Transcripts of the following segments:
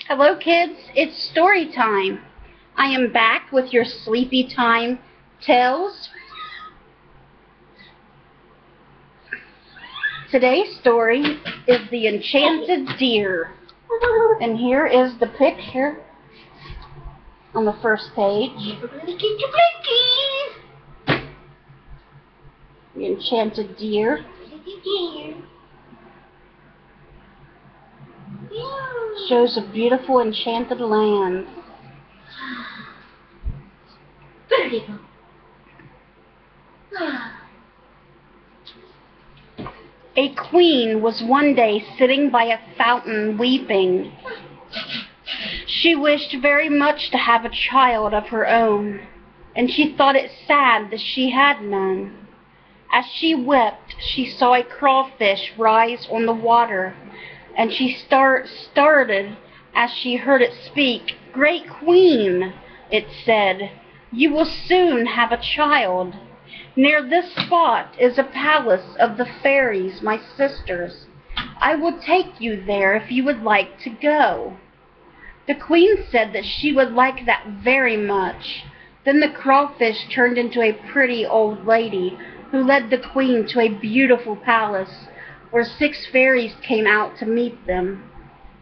Hello kids, it's story time. I am back with your sleepy time tales. Today's story is The Enchanted Deer. And here is the picture on the first page. The Enchanted Deer. Shows a beautiful enchanted land. A queen was one day sitting by a fountain weeping. She wished very much to have a child of her own, and she thought it sad that she had none. As she wept, she saw a crawfish rise on the water, and she started as she heard it speak. "Great Queen," it said, "you will soon have a child. Near this spot is a palace of the fairies, my sisters. I will take you there if you would like to go." The queen said that she would like that very much. Then the crawfish turned into a pretty old lady who led the queen to a beautiful palace where 6 fairies came out to meet them.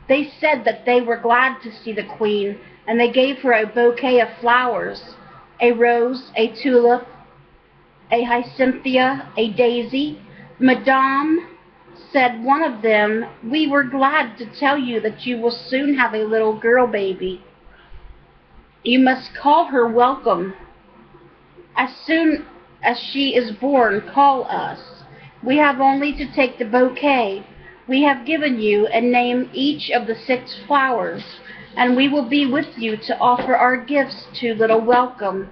They said that they were glad to see the queen, and they gave her a bouquet of flowers, a rose, a tulip, a hyacinthia, a daisy. Madame, said one of them, "we were glad to tell you that you will soon have a little girl baby. You must call her Welcome. As soon as she is born, call us. We have only to take the bouquet we have given you and name each of the 6 flowers, and we will be with you to offer our gifts to little Welcome."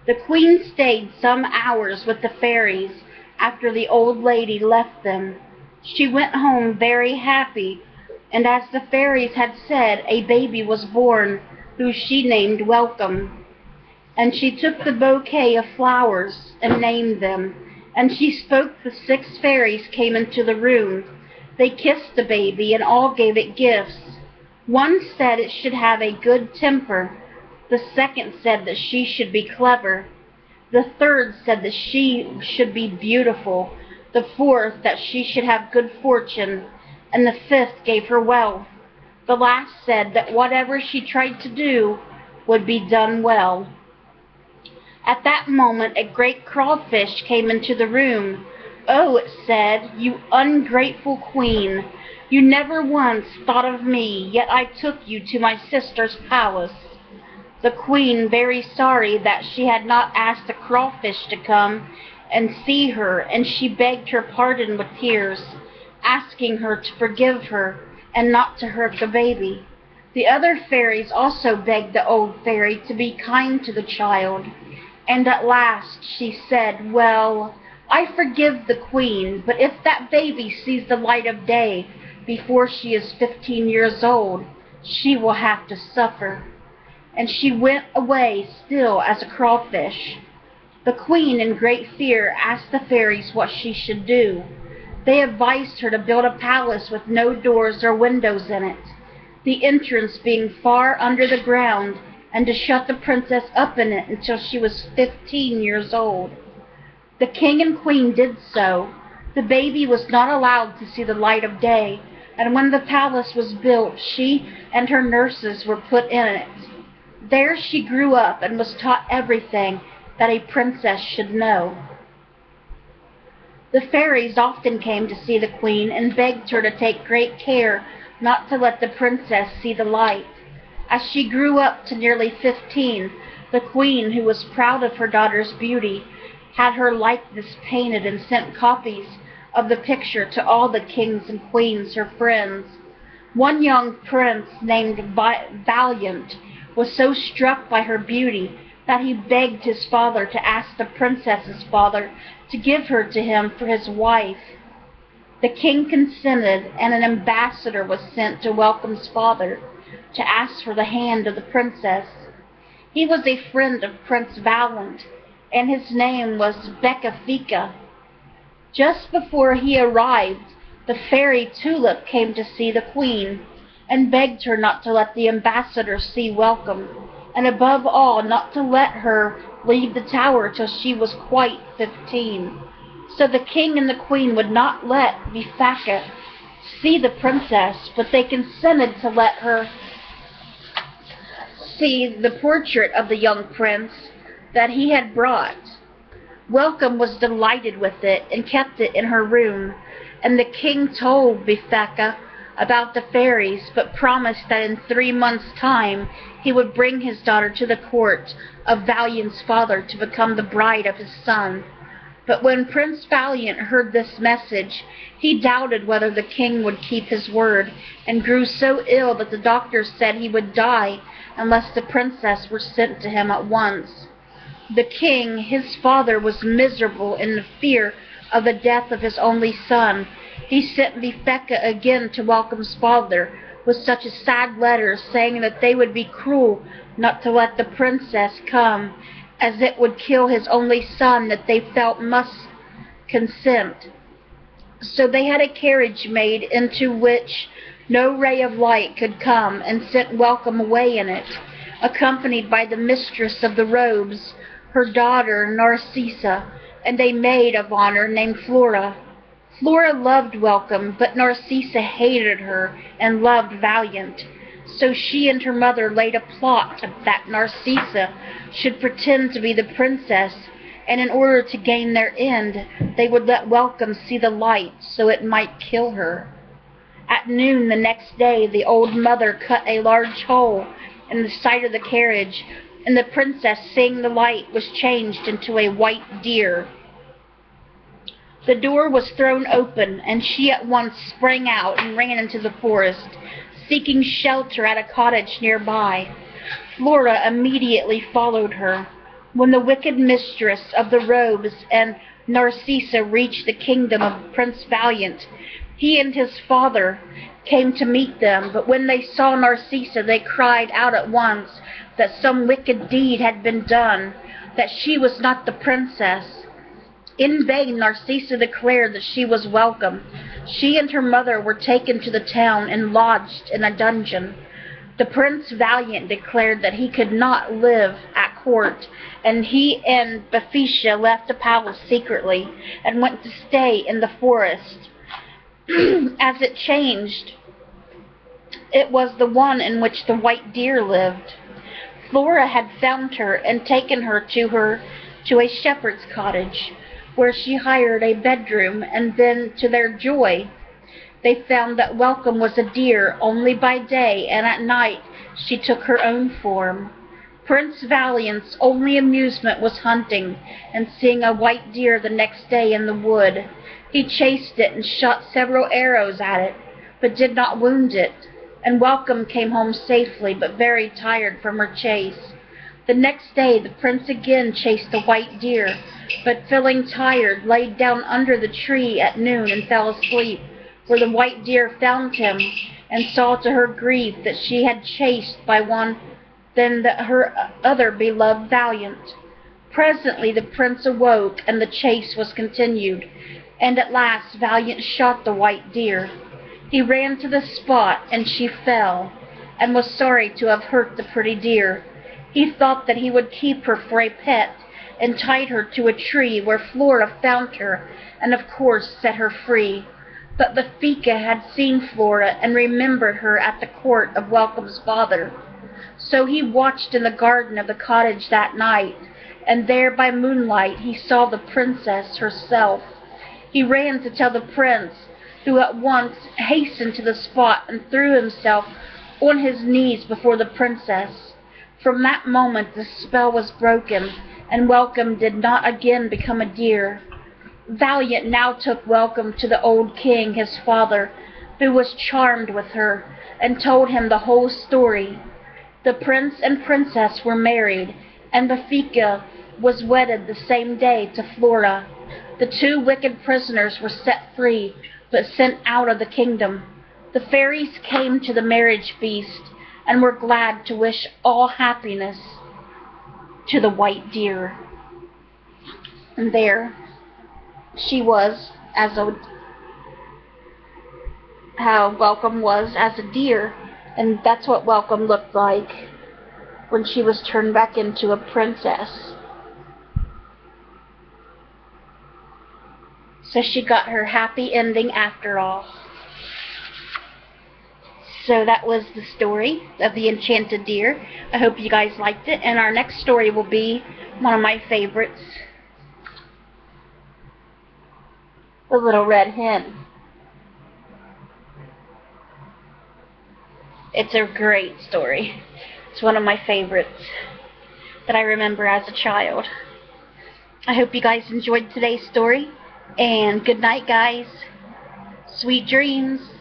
The queen stayed some hours with the fairies after the old lady left them. She went home very happy, and as the fairies had said, a baby was born who she named Welcome. And she took the bouquet of flowers and named them, and she spoke. The 6 fairies came into the room. They kissed the baby and all gave it gifts. One said it should have a good temper. The second said that she should be clever. The third said that she should be beautiful. The fourth that she should have good fortune. And the fifth gave her wealth. The last said that whatever she tried to do would be done well. At that moment a great crawfish came into the room. "Oh," it said, "you ungrateful queen, you never once thought of me, yet I took you to my sister's palace." The queen, very sorry that she had not asked the crawfish to come and see her, and she begged her pardon with tears, asking her to forgive her and not to hurt the baby. The other fairies also begged the old fairy to be kind to the child, and at last she said, "Well, I forgive the queen, but if that baby sees the light of day before she is 15 years old, she will have to suffer." And she went away still as a crawfish. The queen, in great fear, asked the fairies what she should do. They advised her to build a palace with no doors or windows in it, the entrance being far under the ground, and to shut the princess up in it until she was 15 years old. The king and queen did so. The baby was not allowed to see the light of day, and when the palace was built, she and her nurses were put in it. There she grew up and was taught everything that a princess should know. The fairies often came to see the queen and begged her to take great care not to let the princess see the light. As she grew up to nearly 15, the queen, who was proud of her daughter's beauty, had her likeness painted and sent copies of the picture to all the kings and queens, her friends. One young prince named Valiant was so struck by her beauty that he begged his father to ask the princess's father to give her to him for his wife. The king consented, and an ambassador was sent to Welcome's father to ask for the hand of the princess. He was a friend of Prince Valiant, and his name was Beccafica. Just before he arrived, the fairy Tulip came to see the queen. and begged her not to let the ambassador see Welcome, and above all not to let her leave the tower till she was quite 15. So the king and the queen would not let Bifaka see the princess, but they consented to let her see the portrait of the young prince that he had brought. Welcome was delighted with it and kept it in her room, and the king told Bifaka about the fairies, but promised that in 3 months' time he would bring his daughter to the court of Valiant's father to become the bride of his son. But when Prince Valiant heard this message, he doubted whether the king would keep his word, and grew so ill that the doctors said he would die unless the princess were sent to him at once. The king, his father, was miserable in the fear of the death of his only son. He sent Bifeka again to Welcome's father with such a sad letter, saying that they would be cruel not to let the princess come, as it would kill his only son that they felt must consent. So they had a carriage made into which no ray of light could come, and sent Welcome away in it, accompanied by the mistress of the robes, her daughter Narcissa, and a maid of honor named Flora. Flora loved Welcome, but Narcissa hated her and loved Valiant. So she and her mother laid a plot that Narcissa should pretend to be the princess, and in order to gain their end, they would let Welcome see the light so it might kill her. At noon the next day, the old mother cut a large hole in the side of the carriage, and the princess, seeing the light, was changed into a white deer. The door was thrown open, and she at once sprang out and ran into the forest, seeking shelter at a cottage nearby. Flora immediately followed her. When the wicked mistress of the robes and Narcissa reached the kingdom of Prince Valiant, he and his father came to meet them, but when they saw Narcissa, they cried out at once that some wicked deed had been done, that she was not the princess. In vain Narcissa declared that she was welcome. She and her mother were taken to the town and lodged in a dungeon. The Prince Valiant declared that he could not live at court, and he and Bifaka left the palace secretly and went to stay in the forest. As it changed, it was the one in which the white deer lived. Flora had found her and taken her to a shepherd's cottage, where she hired a bedroom, and then, to their joy, they found that Welcome was a deer only by day, and at night she took her own form. Prince Valiant's only amusement was hunting, and seeing a white deer the next day in the wood. He chased it and shot several arrows at it, but did not wound it, and Welcome came home safely, but very tired from her chase. The next day the prince again chased the white deer, but feeling tired, laid down under the tree at noon and fell asleep, where the white deer found him, and saw to her grief that she had chased by one than her other beloved Valiant. Presently the prince awoke, and the chase was continued, and at last Valiant shot the white deer. He ran to the spot, and she fell, and was sorry to have hurt the pretty deer. He thought that he would keep her for a pet, and tied her to a tree, where Flora found her, and of course set her free. But Bifaka had seen Flora, and remembered her at the court of Welcome's father. So he watched in the garden of the cottage that night, and there by moonlight he saw the princess herself. He ran to tell the prince, who at once hastened to the spot and threw himself on his knees before the princess. From that moment the spell was broken, and Welcome did not again become a deer. Valiant now took Welcome to the old king, his father, who was charmed with her, and told him the whole story. The prince and princess were married, and Bifaka was wedded the same day to Flora. The two wicked prisoners were set free, but sent out of the kingdom. The fairies came to the marriage feast, and were glad to wish all happiness to the white deer. And there she was, how Welcome was as a deer, And that's what welcome looked like when she was turned back into a princess. So she got her happy ending after all. So that was the story of the Enchanted Deer. I hope you guys liked it, and our next story will be one of my favorites, The Little Red Hen. It's a great story. It's one of my favorites that I remember as a child. I hope you guys enjoyed today's story, and good night, guys. Sweet dreams.